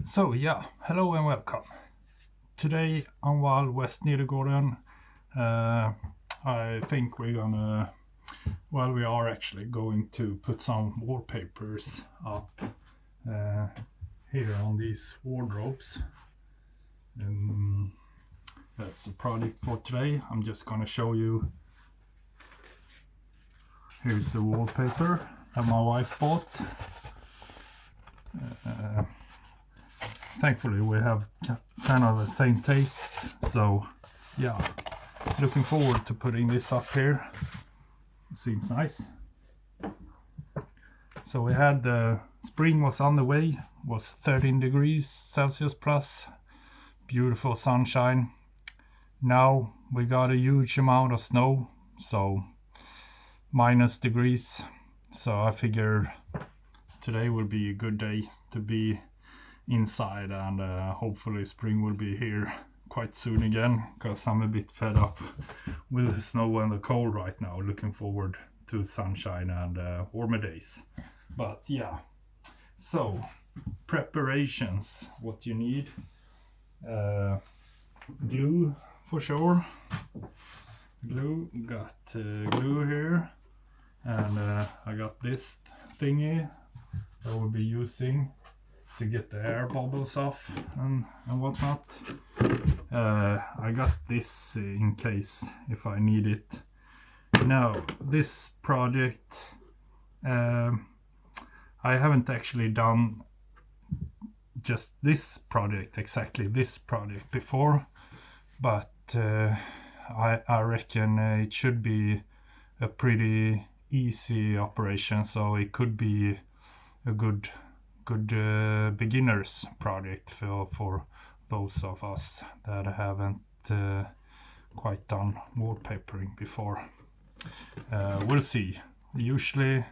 So yeah, hello and welcome. Today on Wall West Nedergården, I think we are actually going to put some wallpapers up here on these wardrobes. That's the project for today. I'm just gonna show you. Here's the wallpaper that my wife bought. Thankfully we have kind of the same taste, so yeah, looking forward to putting this up here. It seems nice. So we had spring was on the way, was 13 degrees Celsius plus, beautiful sunshine. Now we got a huge amount of snow, so minus degrees. So I figure today will be a good day to be inside, and hopefully spring will be here quite soon again, because I'm a bit fed up with the snow and the cold right now. Looking forward to sunshine and warmer days. But yeah, so preparations, what you need: glue for sure. Got glue here, and I got this thingy that we'll be using to get the air bubbles off and whatnot. I got this in case if I need it. Now this project, I haven't actually done just this project, exactly this project before, but I reckon it should be a pretty easy operation, so it could be a good beginners project for those of us that haven't quite done wallpapering before. We'll see. Usually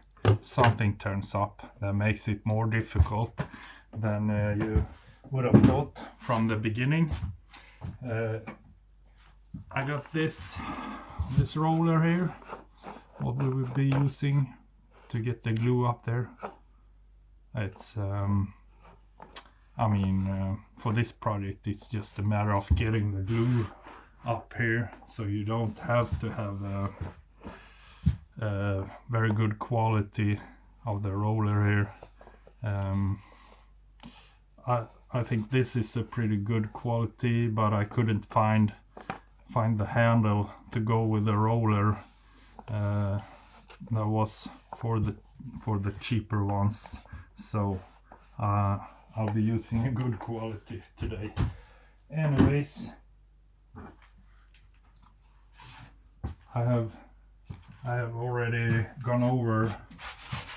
something turns up that makes it more difficult than you would have thought from the beginning. I got this roller here, what we will be using to get the glue up there. It's for this project it's just a matter of getting the glue up here, so you don't have to have a very good quality of the roller here. I think this is a pretty good quality, but I couldn't find the handle to go with the roller. That was for the cheaper ones, so I'll be using a good quality today. Anyways, I have already gone over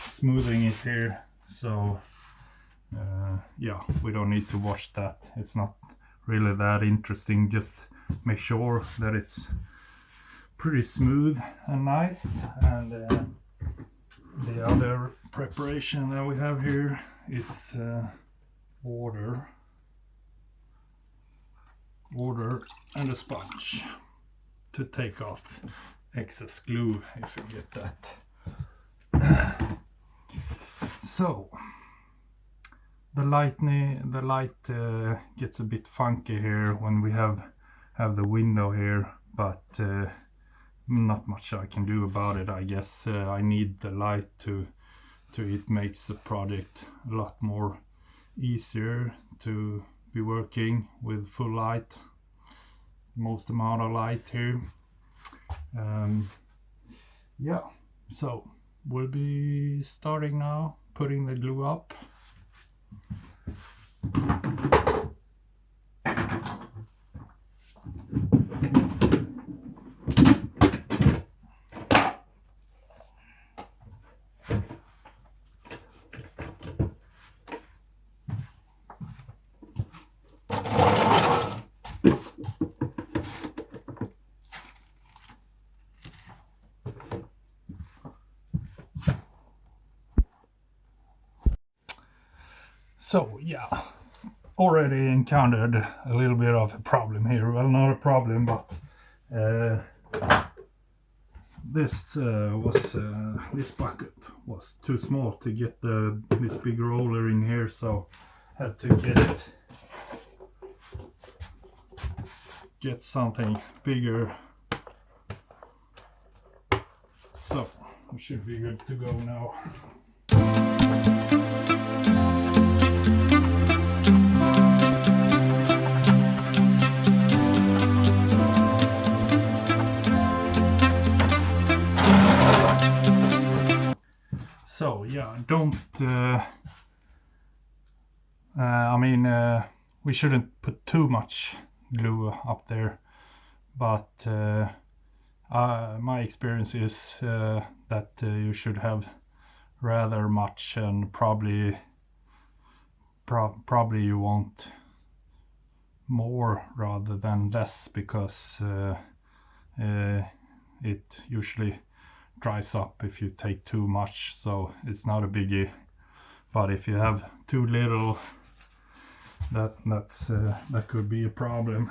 smoothing it here, so yeah, we don't need to watch that. It's not really that interesting. Just make sure that it's pretty smooth and nice. And the other preparation that we have here is water and a sponge to take off excess glue if you get that. So the light gets a bit funky here when we have the window here, but not much I can do about it. I guess I need the light to it makes the project a lot more easier to be working with full light, most amount of light here. Yeah, so we'll be starting now putting the glue up. So yeah, already encountered a little bit of a problem here. Well, not a problem, but this bucket was too small to get this big roller in here, so had to get something bigger. So we should be good to go now. So yeah, don't. We shouldn't put too much glue up there, but my experience is that you should have rather much, and probably you want more rather than less, because it usually dries up if you take too much, so it's not a biggie. But if you have too little, that could be a problem.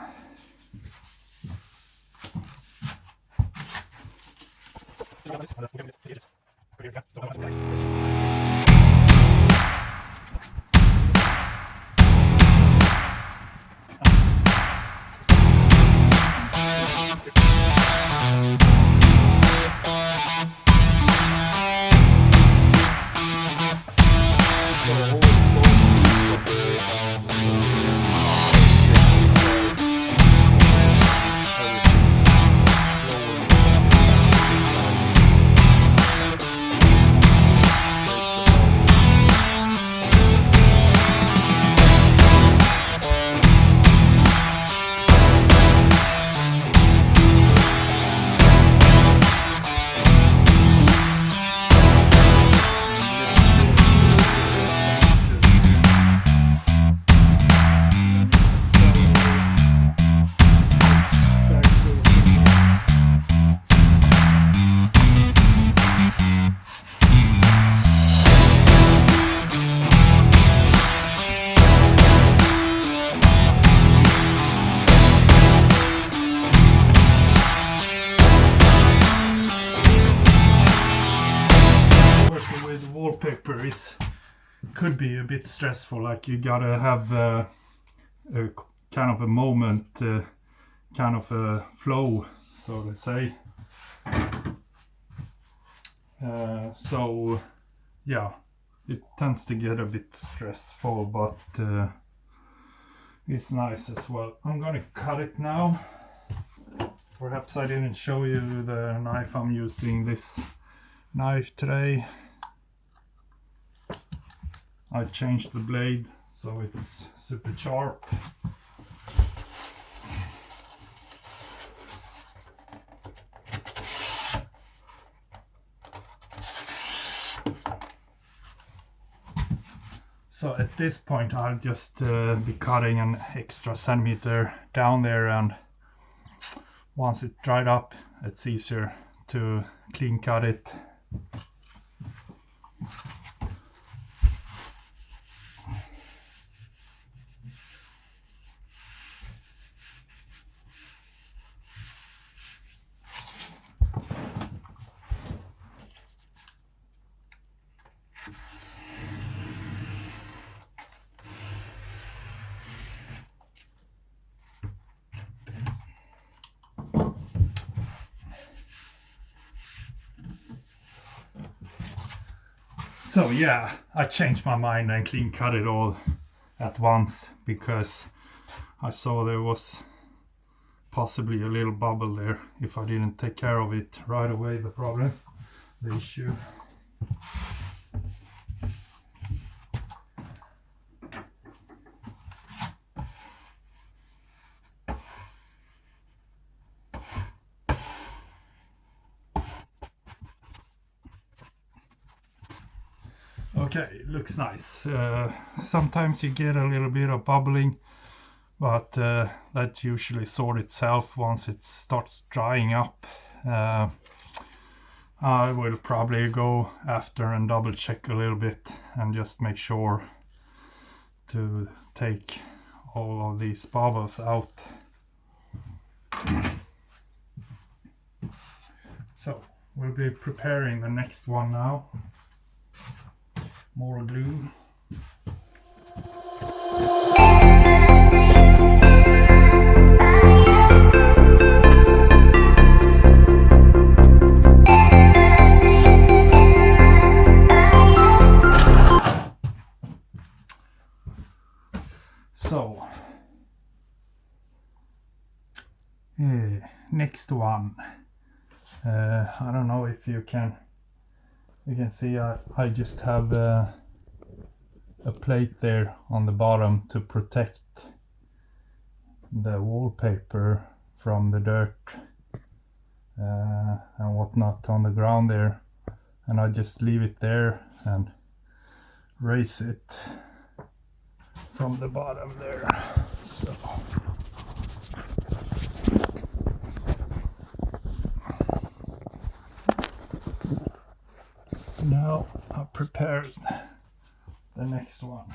Wallpaper could be a bit stressful. Like, you gotta have a kind of a moment, kind of a flow, so to say. So yeah, it tends to get a bit stressful, but it's nice as well. I'm gonna cut it now. Perhaps I didn't show you the knife I'm using. This knife today, I changed the blade so it's super sharp. So at this point I'll just be cutting an extra centimeter down there, and once it's dried up it's easier to clean cut it. So yeah, I changed my mind and clean cut it all at once, because I saw there was possibly a little bubble there if I didn't take care of it right away. The issue. Okay, it looks nice. Sometimes you get a little bit of bubbling, but that usually sorts itself once it starts drying up. I will probably go after and double check a little bit and just make sure to take all of these bubbles out. So we'll be preparing the next one now. More glue. So next one. I don't know if you can see I just have a plate there on the bottom to protect the wallpaper from the dirt and whatnot on the ground there, and I just leave it there and raise it from the bottom there. So now I've prepared the next one.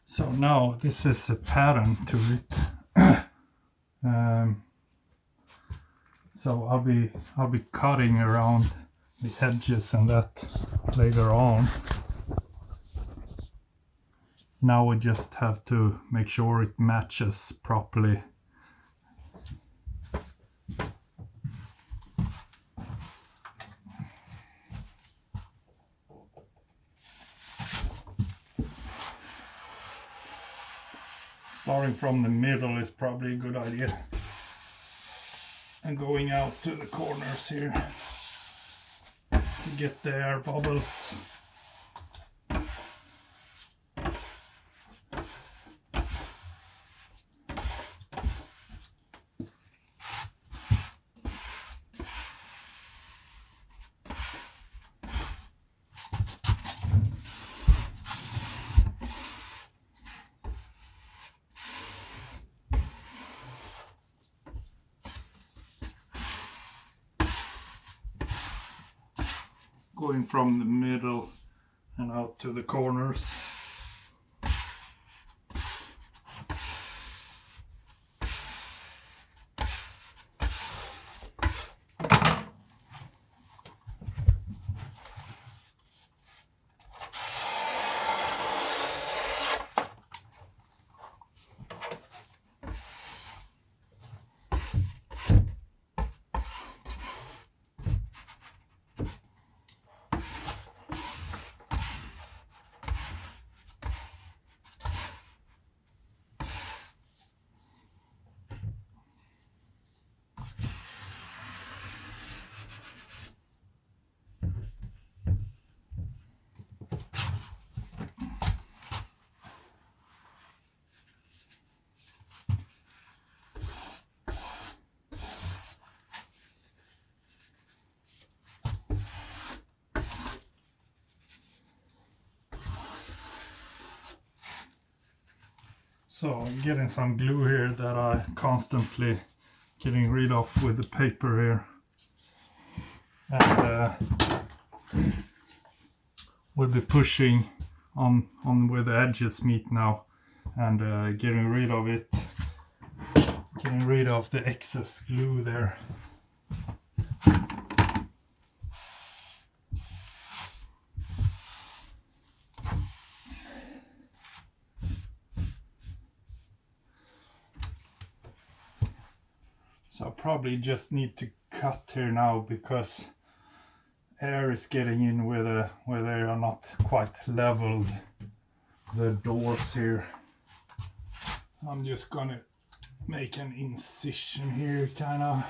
So now this is a pattern to it. So I'll be cutting around the edges and that later on. Now we just have to make sure it matches properly. Starting from the middle is probably a good idea. And going out to the corners here to get the air bubbles. Going from the middle and out to the corners. So I'm getting some glue here that I constantly getting rid of with the paper here. And we'll be pushing on where the edges meet now, and getting rid of it, getting rid of the excess glue there. So I probably just need to cut here now because air is getting in where they are not quite leveled, the doors here. I'm just gonna make an incision here, kind of.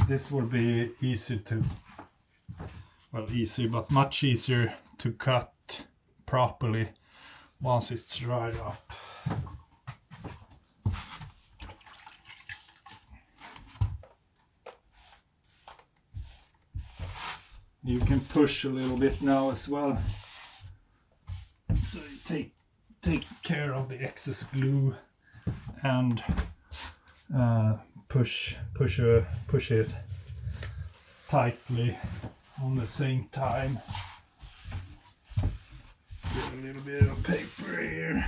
This will be easy to, well, easy, but much easier to cut properly once it's dried up. You can push a little bit now as well, so you take care of the excess glue and push it tightly on the same time. Get a little bit of paper here.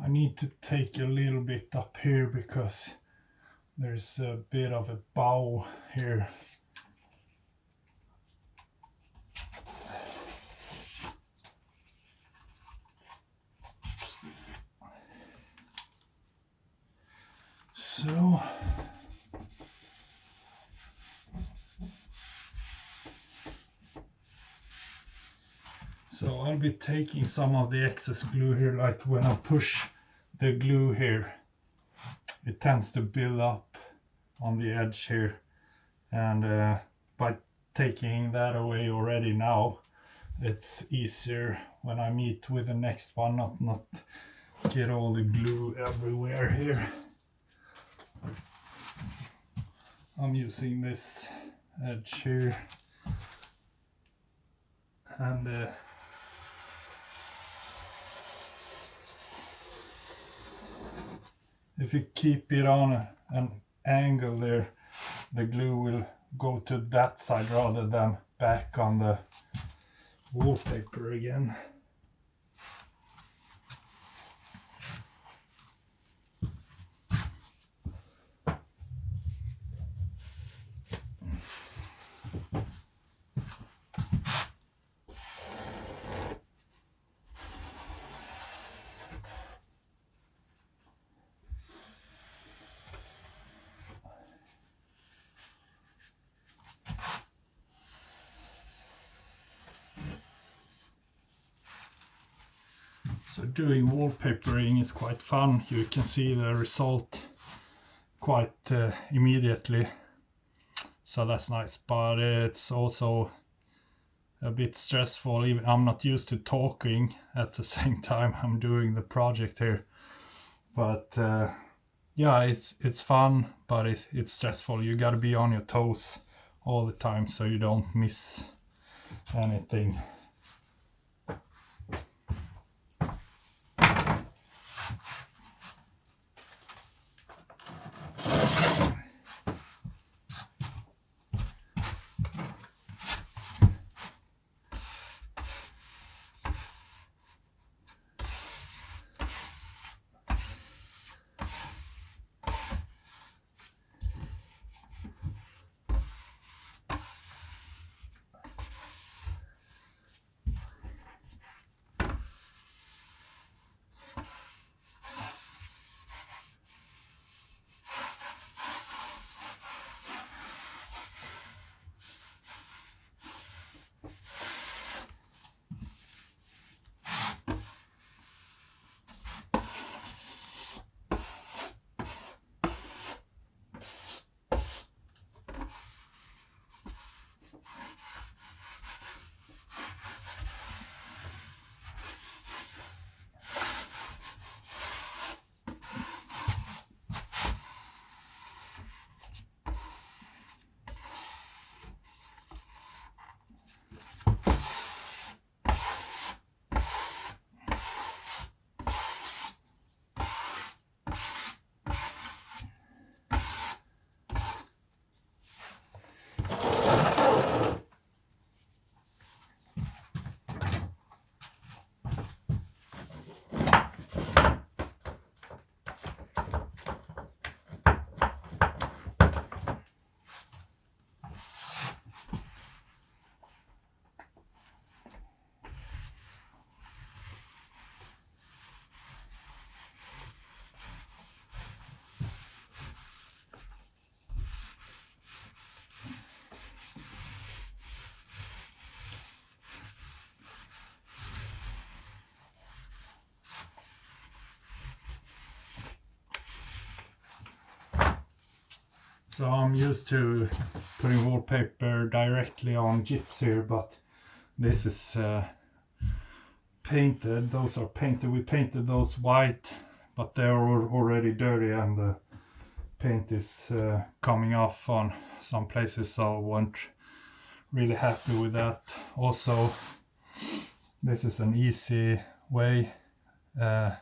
I need to take a little bit up here because there's a bit of a bow here. So I'll be taking some of the excess glue here, like when I push the glue here, it tends to build up on the edge here, and by taking that away already now, it's easier when I meet with the next one, not get all the glue everywhere here. I'm using this edge here, and if you keep it on an angle there, the glue will go to that side rather than back on the wallpaper again. So doing wallpapering is quite fun. You can see the result quite immediately, so that's nice, but it's also a bit stressful. Even I'm not used to talking at the same time I'm doing the project here, but yeah, it's fun, but it's stressful. You got to be on your toes all the time so you don't miss anything. So I'm used to putting wallpaper directly on gyps here, but this is painted. Those are painted. We painted those white, but they are already dirty and the paint is coming off on some places, so I wasn't really happy with that. Also, this is an easy way to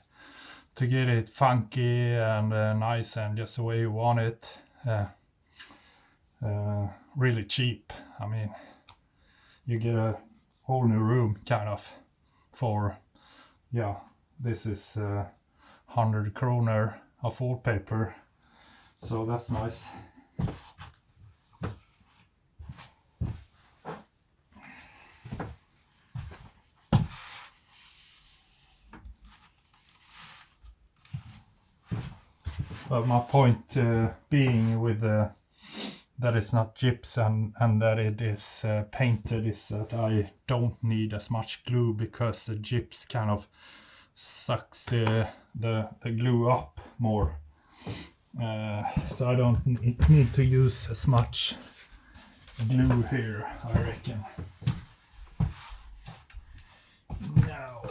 get it funky and nice and just the way you want it. Really cheap. I mean, you get a whole new room kind of for, yeah, this is 100 kroner of wallpaper, so that's nice. But my point being with that it's not gyps and that it is painted is that I don't need as much glue, because the gyps kind of sucks the glue up more. So I don't need to use as much glue here, I reckon. Now,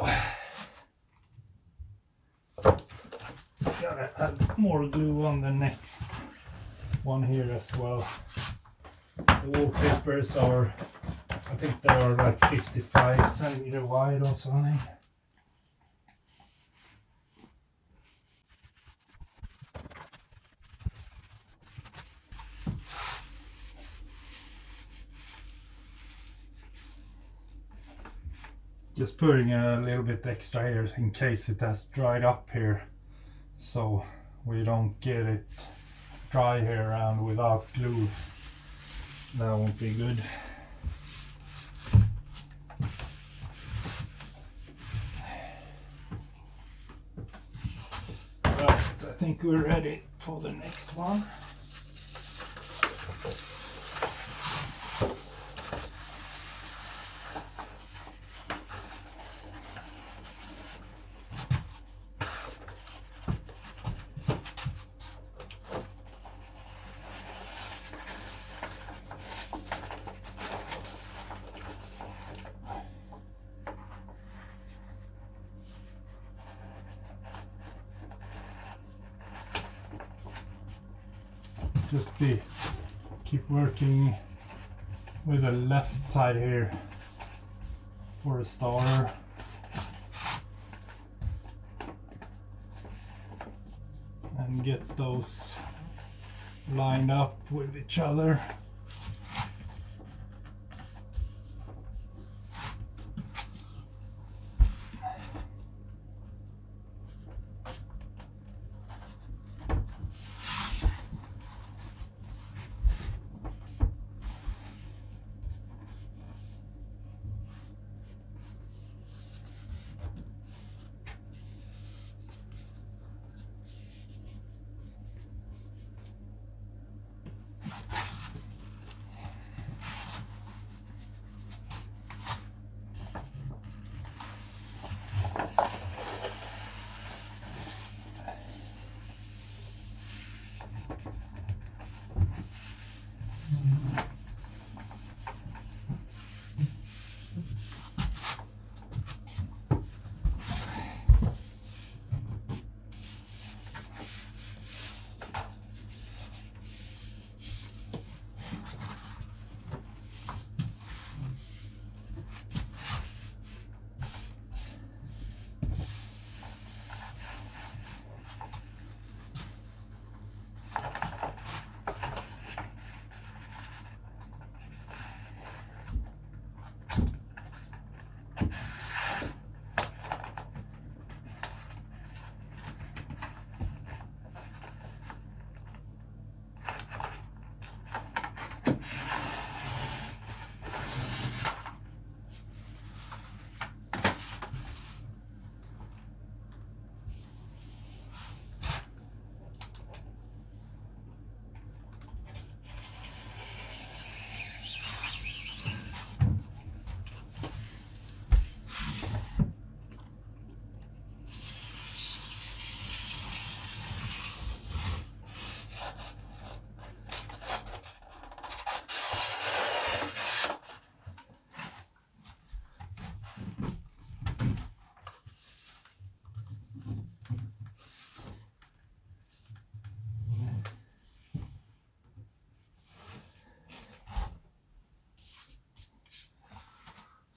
gotta add more glue on the next one here as well. The wallpapers are, I think they are like 55 centimeter wide or something. Just putting a little bit extra here in case it has dried up here, so we don't get it dry here and without glue. That won't be good. Right, I think we're ready for the next one. Just keep working with the left side here for a starter. And get those lined up with each other.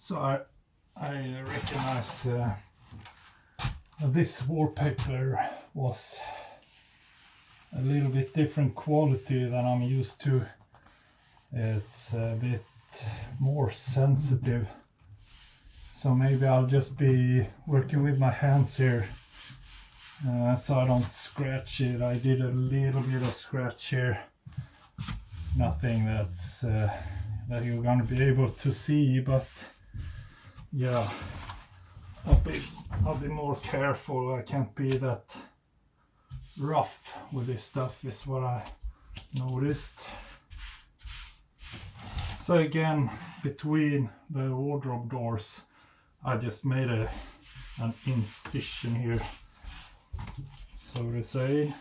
So I recognize this wallpaper was a little bit different quality than I'm used to. It's a bit more sensitive, so maybe I'll just be working with my hands here so I don't scratch it. I did a little bit of scratch here, nothing that's that you're gonna be able to see, but yeah, I'll be more careful. I can't be that rough with this stuff, is what I noticed. So again, between the wardrobe doors, I just made an incision here, so to say.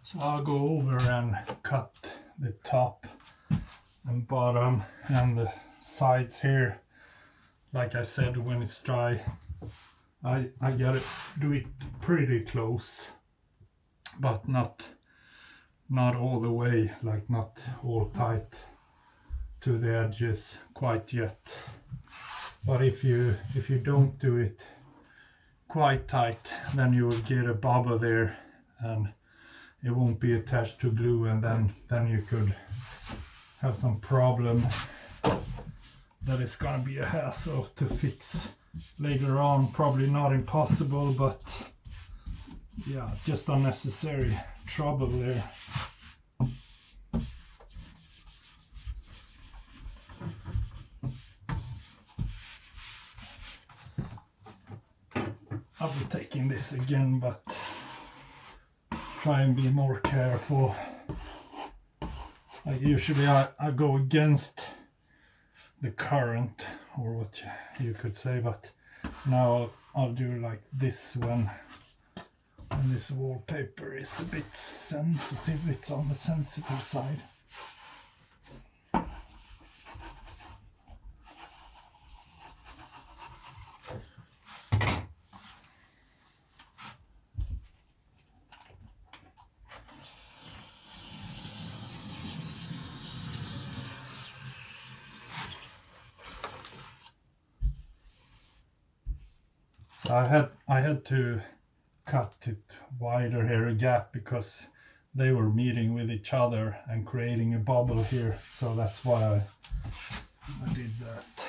So I'll go over and cut the top and bottom and the sides here. Like I said, when it's dry, I gotta do it pretty close, but not all the way, like not all tight to the edges quite yet. But if you don't do it quite tight, then you will get a bubble there and it won't be attached to glue, and then you could have some problem that is gonna be a hassle to fix later on. Probably not impossible, but yeah, just unnecessary trouble there. I'll be taking this again, but try and be more careful. Like usually I go against the current, or what you could say, but now I'll do like this when this wallpaper is a bit sensitive. It's on the sensitive side. So I had to cut it wider here, a gap, because they were meeting with each other and creating a bubble here. So that's why I did that.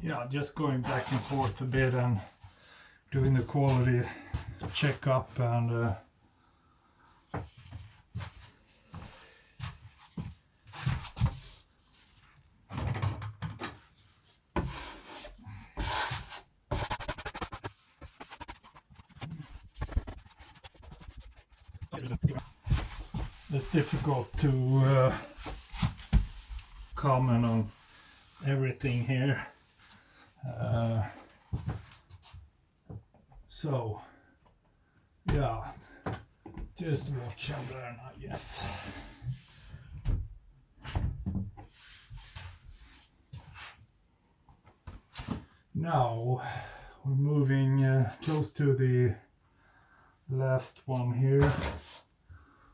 Yeah, just going back and forth a bit and doing the quality checkup and it's difficult to comment on everything here. So yeah, just watch and learn, I guess. Now we're moving close to the last one here.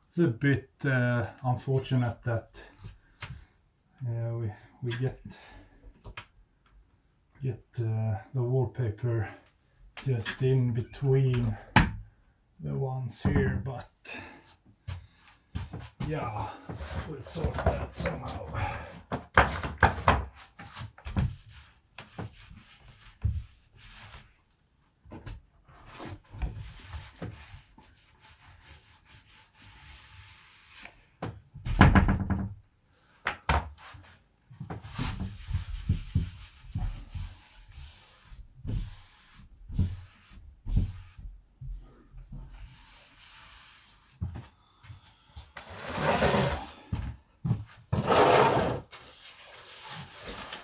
It's a bit unfortunate that we get the wallpaper just in between the ones here, but yeah, we'll sort that somehow.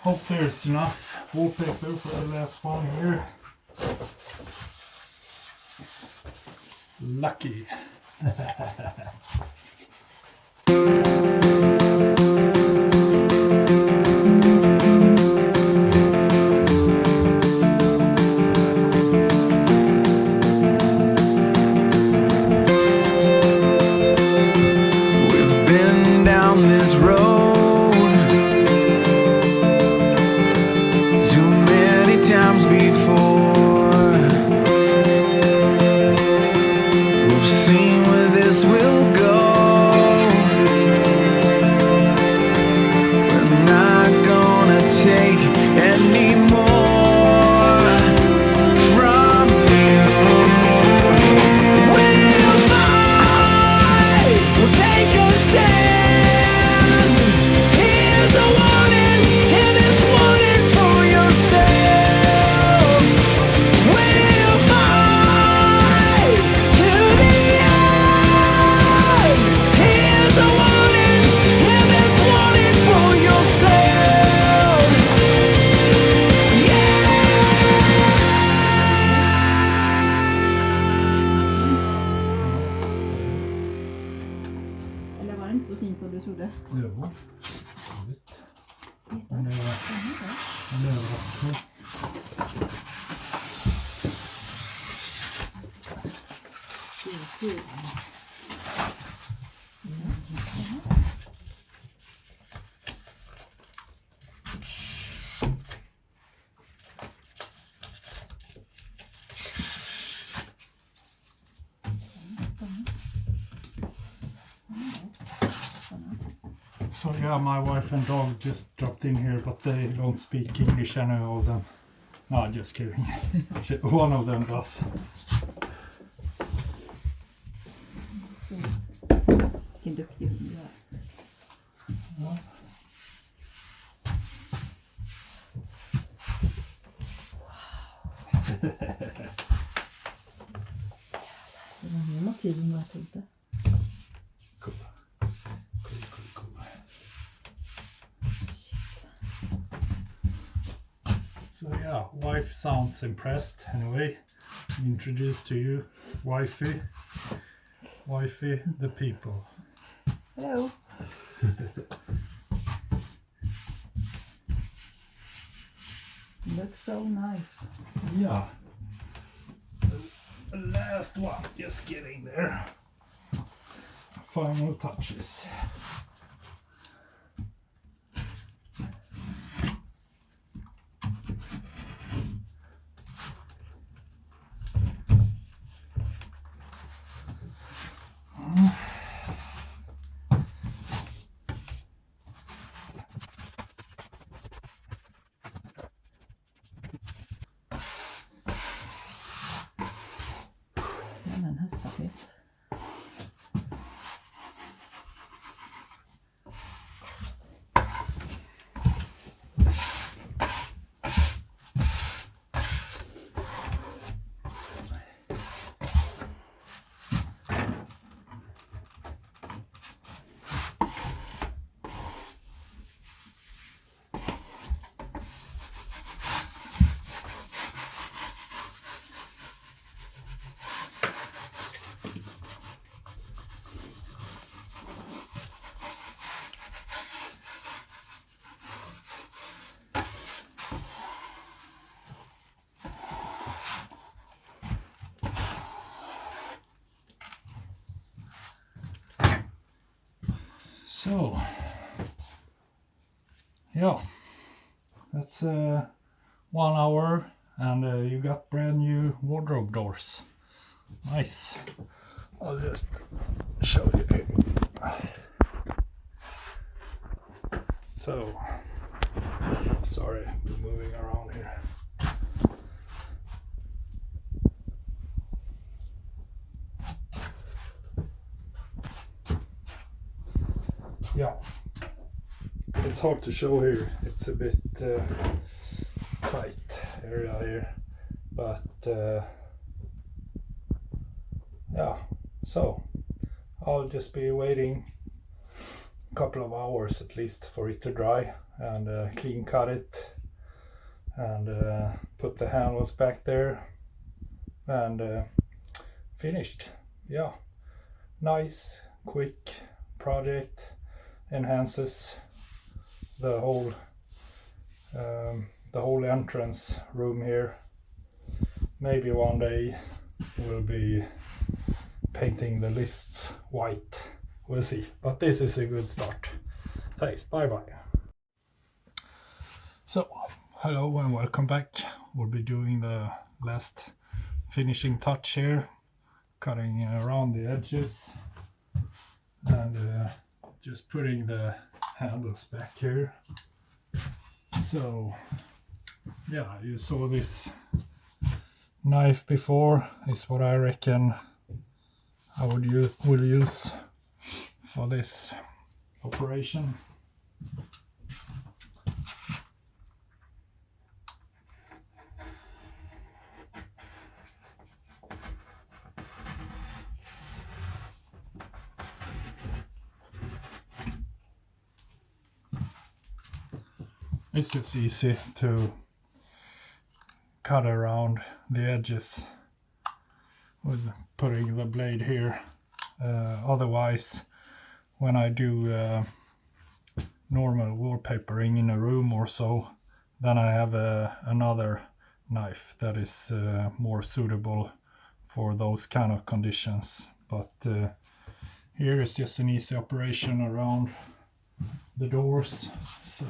Hope there's enough wallpaper for the last one here. Lucky. We've been down this road too many times before. We've seen where this will go. We're not gonna take any more from you. We'll fight, we'll take a stand. Here's a warning, hear this warning for yourself. We'll fight to the end. Here's a warning, hear this warning for yourself. Yeah. Eller var den inte så fin som du trodde? Jo, roligt. En överraskning. So yeah, my wife and dog just dropped in here, but they don't speak English, any of them. No, just kidding. One of them does. Vilken duktig hund du är. Ja. Det var mer motiv än vad jag trodde. Cool. Cool. So yeah, wife sounds impressed. Anyway, introduce to you, wifey, the people. Hello. Looks so nice. Yeah. The last one, just getting there. Final touches. So yeah, that's 1 hour, and you got brand new wardrobe doors. Nice. I'll just show you here. So, sorry, I'm moving around here. Yeah, it's hard to show here. It's a bit tight area here, but yeah. So I'll just be waiting a couple of hours at least for it to dry, and clean cut it, and put the handles back there, and finished. Yeah, nice, quick project. Enhances the whole entrance room here. Maybe one day we'll be painting the lists white. We'll see. But this is a good start. Thanks. Bye bye. So, hello and welcome back. We'll be doing the last finishing touch here, cutting around the edges, and just putting the handles back here. So yeah, you saw this knife before. Is what I reckon I will use for this operation. It's just easy to cut around the edges with putting the blade here. Otherwise, when I do normal wallpapering in a room or so, then I have another knife that is more suitable for those kind of conditions. But here is just an easy operation around the doors. So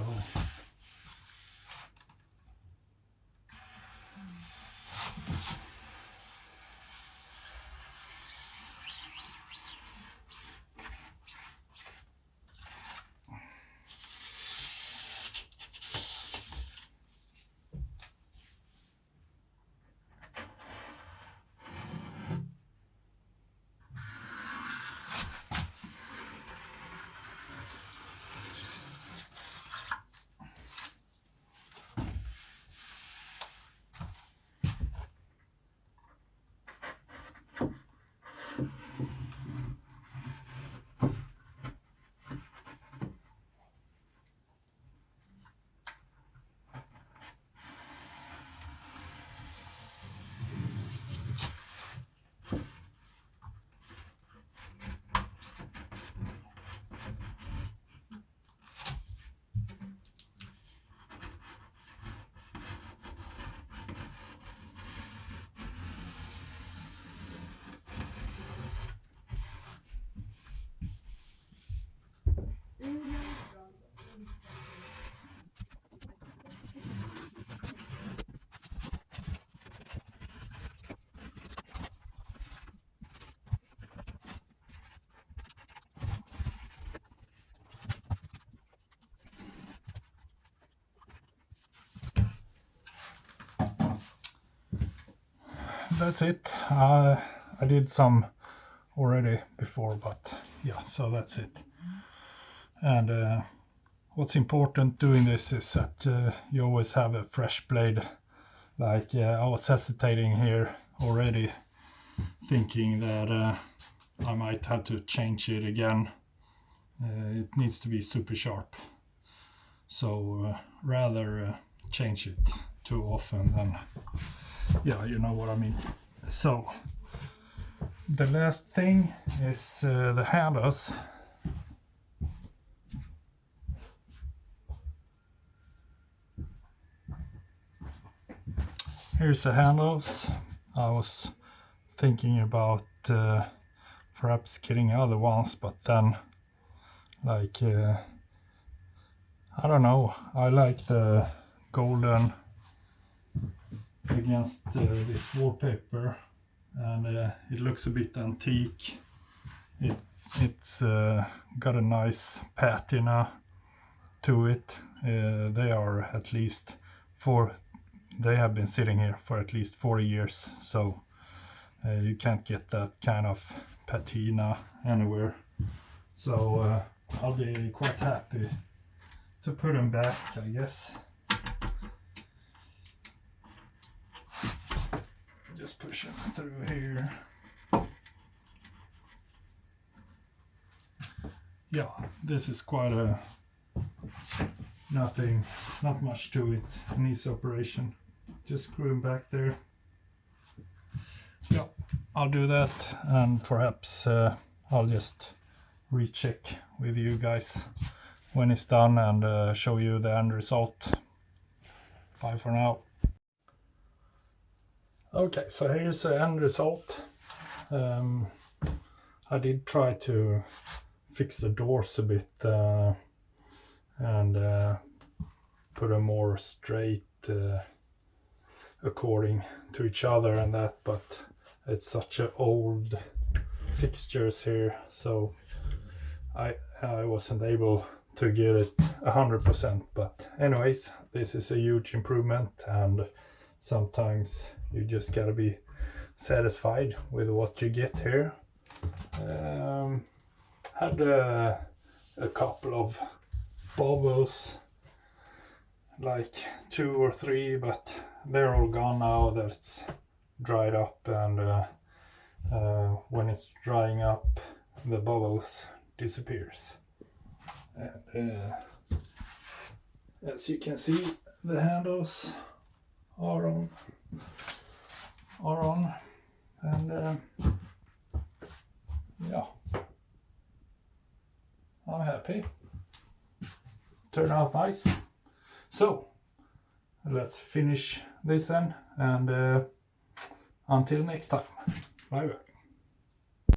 that's it. I did some already before, but yeah, so that's it. And what's important doing this is that you always have a fresh blade. Like I was hesitating here already, thinking that I might have to change it again. It needs to be super sharp, so rather change it too often than, yeah, you know what I mean. So the last thing is the handles. Here's the handles. I was thinking about perhaps getting other ones, but then like I don't know, I like the golden against this wallpaper, and it looks a bit antique. It's got a nice patina to it. They are at least they have been sitting here for at least 40 years, so you can't get that kind of patina anywhere. So I'll be quite happy to put them back, I guess. Just push them through here. Yeah, this is quite a not much to it, an easy operation. Just screw them back there. Yeah, I'll do that, and perhaps I'll just recheck with you guys when it's done and show you the end result. Bye for now. Okay, so here's the end result. I did try to fix the doors a bit and put them more straight according to each other and that, but it's such a old fixtures here, so I wasn't able to get it 100%. But anyways, this is a huge improvement, and sometimes you just gotta be satisfied with what you get here. Had a couple of bubbles, like 2 or 3, but they're all gone now that it's dried up, and when it's drying up, the bubbles disappears. And as you can see, the handles are on, and yeah, I'm happy. Turned out nice. So let's finish this then, and until next time, bye bye.